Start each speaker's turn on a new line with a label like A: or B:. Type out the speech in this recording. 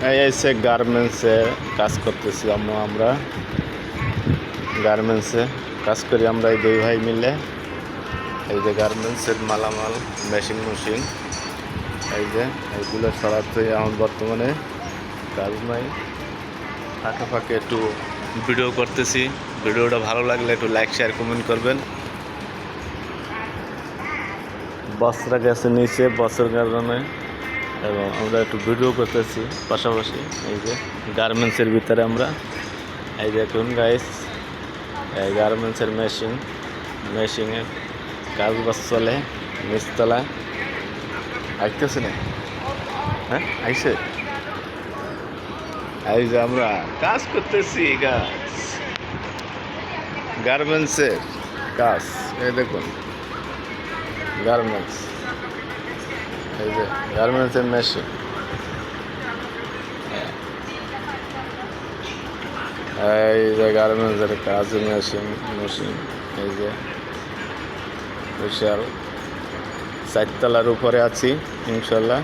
A: এই এসে গার্মেন্টসে কাজ করতেছি আমরা গার্মেন্টসে কাজ করি আমরা এই দুই ভাই মিলে। এই যে গার্মেন্টসের মালামাল মেশিন এই যে এইগুলো সরাতে এখন বর্তমানে কাজ নাই, ফাঁকে ফাঁকে একটু ভিডিও করতেছি। ভিডিওটা ভালো লাগলে একটু লাইক শেয়ার কমেন্ট করবেন। বস্ত্রা গেছে নিচে বস্ত্রের কারণে, এবং আমরা একটু ভিডিও করতেছি পাশাপাশি। এই যে গার্মেন্টসের ভিতরে আমরা এই দেখুন গাইস, এই গার্মেন্টসের মেশিনে কাজ বাজ চলে নিচতলা। আইতেছে না? হ্যাঁ আইসে। এই যে আমরা কাজ করতেছি গার্মেন্টসের কাজ। এই দেখুন গার্মেন্টস, এই যে গার্মেন্টসের মেশিন, এই যে গার্মেন্টসের কাজ মেশিন এই যে বিশাল। 4 তলার উপরে আছি ইনশাল্লাহ।